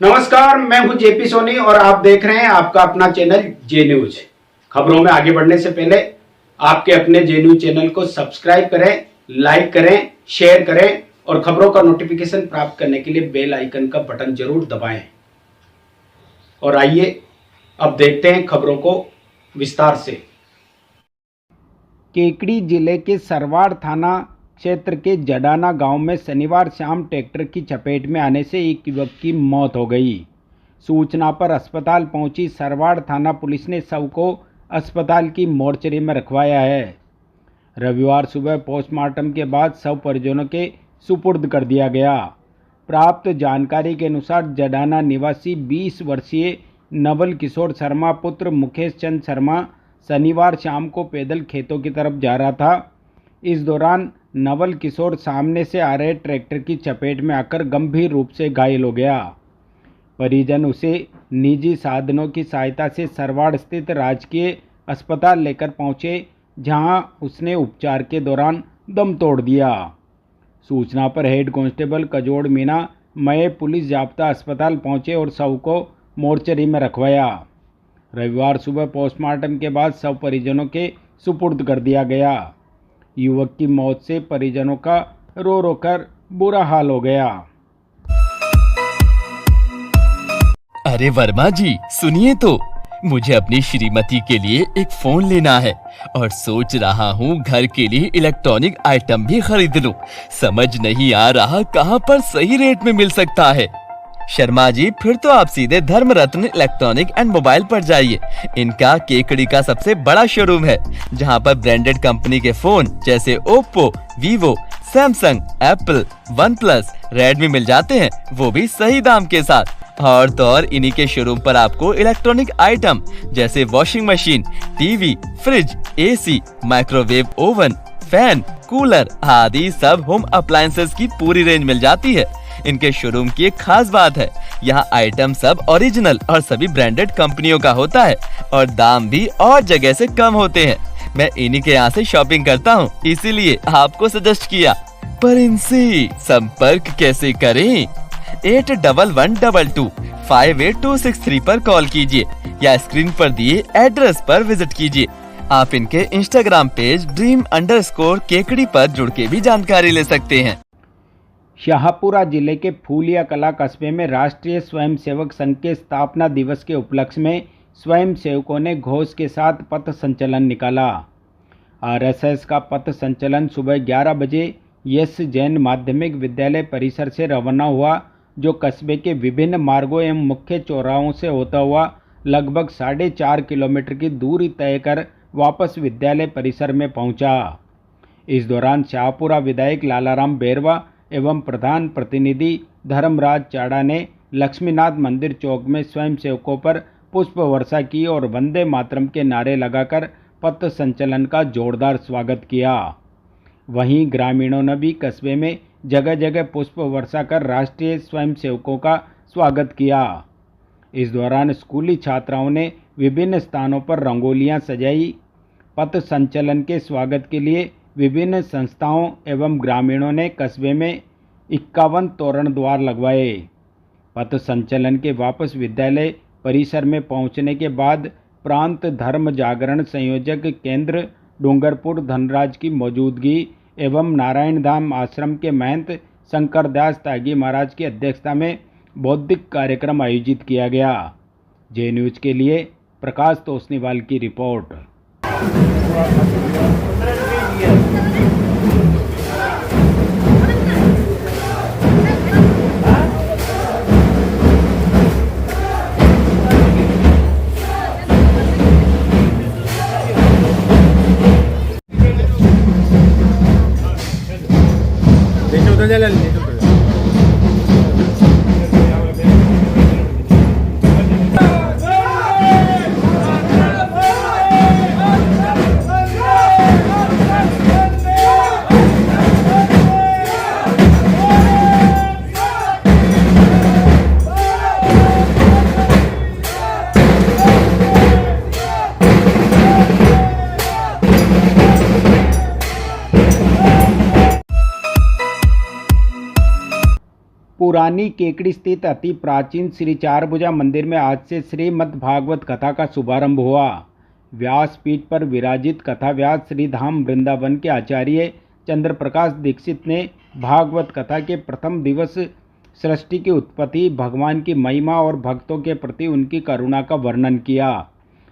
नमस्कार, मैं हूं जेपी सोनी और आप देख रहे हैं आपका अपना चैनल जे न्यूज। खबरों में आगे बढ़ने से पहले आपके अपने जे न्यूज चैनल को सब्सक्राइब करें, लाइक करें, शेयर करें और खबरों का नोटिफिकेशन प्राप्त करने के लिए बेल आइकन का बटन जरूर दबाएं। और आइए अब देखते हैं खबरों को विस्तार से। केकड़ी जिले के सरवाड़ थाना क्षेत्र के जडाना गांव में शनिवार शाम ट्रैक्टर की चपेट में आने से एक युवक की मौत हो गई। सूचना पर अस्पताल पहुंची सरवाड़ थाना पुलिस ने शव को अस्पताल की मोर्चरी में रखवाया है। रविवार सुबह पोस्टमार्टम के बाद शव परिजनों के सुपुर्द कर दिया गया। प्राप्त जानकारी के अनुसार जडाना निवासी 20 वर्षीय नवल किशोर शर्मा पुत्र मुकेश चंद शर्मा शनिवार शाम को पैदल खेतों की तरफ जा रहा था। इस दौरान नवल किशोर सामने से आ रहे ट्रैक्टर की चपेट में आकर गंभीर रूप से घायल हो गया। परिजन उसे निजी साधनों की सहायता से सरवाड़ स्थित राजकीय अस्पताल लेकर पहुंचे, जहां उसने उपचार के दौरान दम तोड़ दिया। सूचना पर हेड कांस्टेबल कजोड़ मीना मय पुलिस जाब्ता अस्पताल पहुंचे और शव को मोर्चरी में रखवाया। रविवार सुबह पोस्टमार्टम के बाद शव परिजनों के सुपुर्द कर दिया गया। युवक की मौत से परिजनों का रो रो कर बुरा हाल हो गया। अरे वर्मा जी, सुनिए तो, मुझे अपनी श्रीमती के लिए एक फोन लेना है और सोच रहा हूँ घर के लिए इलेक्ट्रॉनिक आइटम भी खरीद लूं। समझ नहीं आ रहा कहाँ पर सही रेट में मिल सकता है। शर्मा जी, फिर तो आप सीधे धर्म रत्न इलेक्ट्रॉनिक एंड मोबाइल पर जाइए। इनका केकड़ी का सबसे बड़ा शोरूम है, जहां पर ब्रांडेड कंपनी के फोन जैसे Oppo, Vivo, Samsung, Apple, OnePlus, Redmi मिल जाते हैं, वो भी सही दाम के साथ। और तो और इन्हीं के शोरूम पर आपको इलेक्ट्रॉनिक आइटम जैसे washing machine, TV, fridge, AC, microwave oven, fan, cooler आदि सब होम अप्लायंसेस की पूरी रेंज मिल जाती है। इनके शोरूम की एक खास बात है, यहाँ आइटम सब ओरिजिनल और सभी ब्रांडेड कंपनियों का होता है और दाम भी और जगह से कम होते हैं। मैं इन्हीं के यहाँ से शॉपिंग करता हूँ, इसीलिए आपको सजेस्ट किया। पर इनसे संपर्क कैसे करें? 8112258263 पर कॉल कीजिए या स्क्रीन पर दिए एड्रेस पर विजिट कीजिए। आप इनके इंस्टाग्राम पेज dream_केकड़ी पर जुड़ के भी जानकारी ले सकते हैं। शाहपुरा जिले के फूलिया कला कस्बे में राष्ट्रीय स्वयंसेवक संघ के स्थापना दिवस के उपलक्ष्य में स्वयंसेवकों ने घोष के साथ पथ संचलन निकाला। आरएसएस का पथ संचलन सुबह 11 बजे यस जैन माध्यमिक विद्यालय परिसर से रवाना हुआ, जो कस्बे के विभिन्न मार्गों एवं मुख्य चौराहों से होता हुआ लगभग 4.5 किलोमीटर की दूरी तय कर वापस विद्यालय परिसर में पहुंचा। इस दौरान शाहपुरा विधायक लालाराम बेरवा एवं प्रधान प्रतिनिधि धर्मराज चाड़ा ने लक्ष्मीनाथ मंदिर चौक में स्वयंसेवकों पर पुष्प वर्षा की और वंदे मातरम के नारे लगाकर पथ संचलन का जोरदार स्वागत किया। वहीं ग्रामीणों ने भी कस्बे में जगह जगह पुष्प वर्षा कर राष्ट्रीय स्वयंसेवकों का स्वागत किया। इस दौरान स्कूली छात्राओं ने विभिन्न स्थानों पर रंगोलियां सजाई। पथ संचलन के स्वागत के लिए विभिन्न संस्थाओं एवं ग्रामीणों ने कस्बे में 51 तोरण द्वार लगवाए। पथ संचलन के वापस विद्यालय परिसर में पहुंचने के बाद प्रांत धर्म जागरण संयोजक केंद्र डूंगरपुर धनराज की मौजूदगी एवं नारायण धाम आश्रम के महंत शंकर दास त्यागी महाराज की अध्यक्षता में बौद्धिक कार्यक्रम आयोजित किया गया। जे न्यूज के लिए प्रकाश तोसनीवाल की रिपोर्ट। पुरानी केकड़ी स्थित अति प्राचीन श्री चारभुजा मंदिर में आज से श्रीमद् भागवत कथा का शुभारंभ हुआ। व्यासपीठ पर विराजित कथा व्यास श्री धाम वृंदावन के आचार्य चंद्र प्रकाश दीक्षित ने भागवत कथा के प्रथम दिवस सृष्टि की उत्पत्ति, भगवान की महिमा और भक्तों के प्रति उनकी करुणा का वर्णन किया।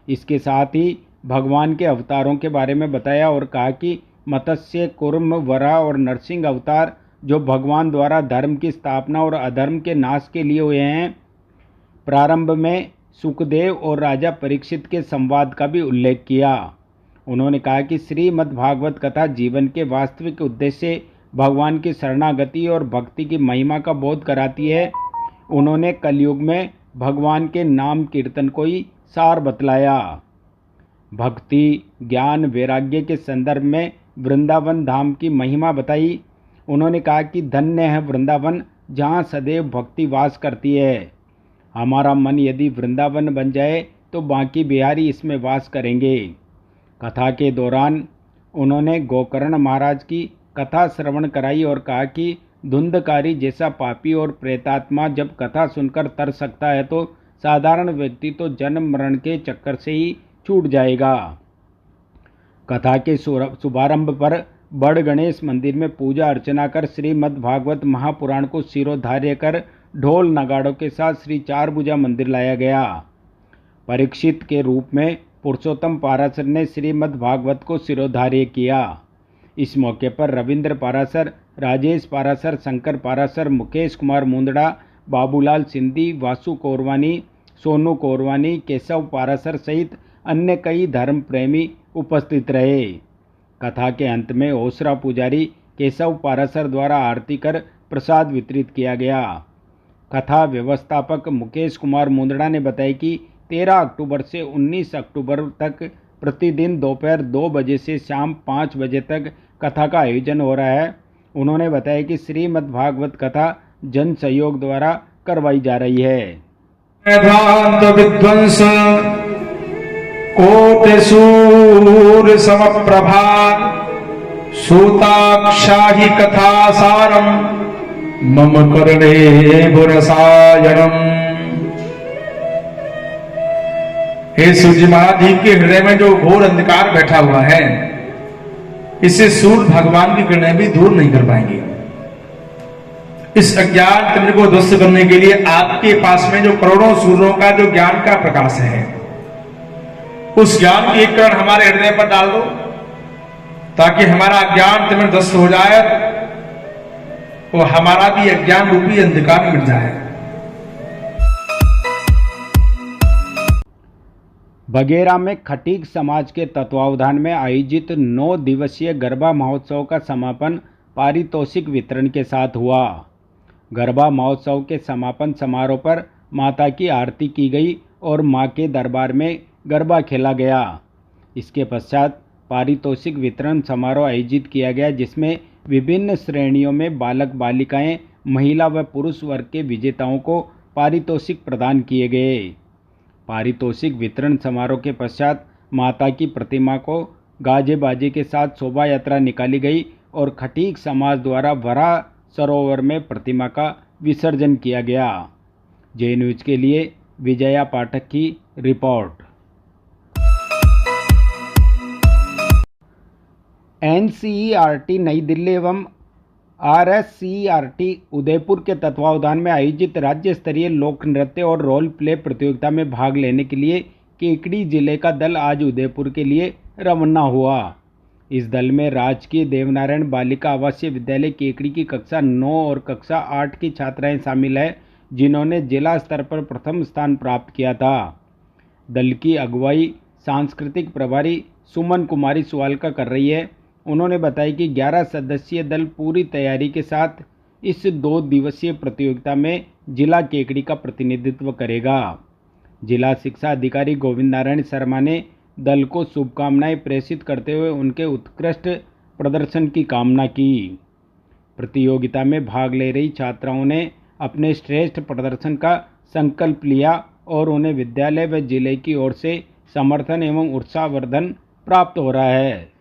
इसके साथ ही भगवान के अवतारों के बारे में बताया और कहा कि मत्स्य, कूर्म, वराह और नरसिंह अवतार जो भगवान द्वारा धर्म की स्थापना और अधर्म के नाश के लिए हुए हैं। प्रारंभ में सुखदेव और राजा परीक्षित के संवाद का भी उल्लेख किया। उन्होंने कहा कि श्रीमद् भागवत कथा जीवन के वास्तविक उद्देश्य भगवान की शरणागति और भक्ति की महिमा का बोध कराती है। उन्होंने कलयुग में भगवान के नाम कीर्तन को ही सार बतलाया। भक्ति, ज्ञान, वैराग्य के संदर्भ में वृंदावन धाम की महिमा बताई। उन्होंने कहा कि धन्य है वृंदावन जहाँ सदैव भक्ति वास करती है। हमारा मन यदि वृंदावन बन जाए तो बाकी बिहारी इसमें वास करेंगे। कथा के दौरान उन्होंने गोकर्ण महाराज की कथा श्रवण कराई और कहा कि धुंधकारी जैसा पापी और प्रेतात्मा जब कथा सुनकर तर सकता है तो साधारण व्यक्ति तो जन्म मरण के चक्कर से ही छूट जाएगा। कथा के शुभारंभ पर बड़ गणेश मंदिर में पूजा अर्चना कर श्रीमद् भागवत महापुराण को शिरोधार्य कर ढोल नगाड़ों के साथ श्री चारभुजा मंदिर लाया गया। परीक्षित के रूप में पुरुषोत्तम पाराशर ने श्रीमद् भागवत को शिरोधार्य किया। इस मौके पर रविंद्र पाराशर, राजेश पाराशर, शंकर पाराशर, मुकेश कुमार मुंदड़ा, बाबूलाल सिंधी, वासु कोरवानी, सोनू कोरवानी, केशव पाराशर सहित अन्य कई धर्म प्रेमी उपस्थित रहे। कथा के अंत में ओसरा पुजारी केशव पाराशर द्वारा आरती कर प्रसाद वितरित किया गया। कथा व्यवस्थापक मुकेश कुमार मुंदड़ा ने बताया कि 13 अक्टूबर से 19 अक्टूबर तक प्रतिदिन दोपहर 2 बजे से शाम 5 बजे तक कथा का आयोजन हो रहा है। उन्होंने बताया कि श्रीमद् भागवत कथा जन सहयोग द्वारा करवाई जा रही है। वेदांत विध्वंस कोटि सूर्य समप्रभा सूताक्षाहि कथा सारम मम कर्णे बुरसायनम। हे सूर्य महाराज जी के हृदय में जो घोर अंधकार बैठा हुआ है, इसे सूर्य भगवान की किरणें भी दूर नहीं कर पाएंगे। इस अज्ञान तिमिर को ध्वस्त करने के लिए आपके पास में जो करोड़ों सूर्यों का जो ज्ञान का प्रकाश है, उस ज्ञान की एक किरण हमारे हृदय पर डाल दो ताकि हमारा अज्ञान तिमिर ध्वस्त हो जाए और हमारा भी अज्ञान रूपी अंधकार मिट जाए। बघेरा में खटीक समाज के तत्वावधान में आयोजित 9 दिवसीय गरबा महोत्सव का समापन पारितोषिक वितरण के साथ हुआ। गरबा महोत्सव के समापन समारोह पर माता की आरती की गई और मां के दरबार में गरबा खेला गया। इसके पश्चात पारितोषिक वितरण समारोह आयोजित किया गया, जिसमें विभिन्न श्रेणियों में बालक बालिकाएं, महिला व पुरुष वर्ग के विजेताओं को पारितोषिक प्रदान किए गए। पारितोषिक वितरण समारोह के पश्चात माता की प्रतिमा को गाजे बाजे के साथ शोभा यात्रा निकाली गई और खटीक समाज द्वारा वराह सरोवर में प्रतिमा का विसर्जन किया गया। जे न्यूज के लिए विजया पाठक की रिपोर्ट। एनसीईआरटी नई दिल्ली एवं आरएससीईआरटी उदयपुर के तत्वावधान में आयोजित राज्य स्तरीय लोक नृत्य और रोल प्ले प्रतियोगिता में भाग लेने के लिए केकड़ी जिले का दल आज उदयपुर के लिए रवाना हुआ। इस दल में राजकीय देवनारायण बालिका आवासीय विद्यालय केकड़ी की कक्षा 9 और कक्षा 8 की छात्राएं शामिल हैं, जिन्होंने जिला स्तर पर प्रथम स्थान प्राप्त किया था। दल की अगुवाई सांस्कृतिक प्रभारी सुमन कुमारी सुवालका कर रही है। उन्होंने बताया कि 11 सदस्यीय दल पूरी तैयारी के साथ इस 2 दिवसीय प्रतियोगिता में जिला केकड़ी का प्रतिनिधित्व करेगा। जिला शिक्षा अधिकारी गोविंद नारायण शर्मा ने दल को शुभकामनाएं प्रेषित करते हुए उनके उत्कृष्ट प्रदर्शन की कामना की। प्रतियोगिता में भाग ले रही छात्राओं ने अपने श्रेष्ठ प्रदर्शन का संकल्प लिया और उन्हें विद्यालय व जिले की ओर से समर्थन एवं उत्साहवर्धन प्राप्त हो रहा है।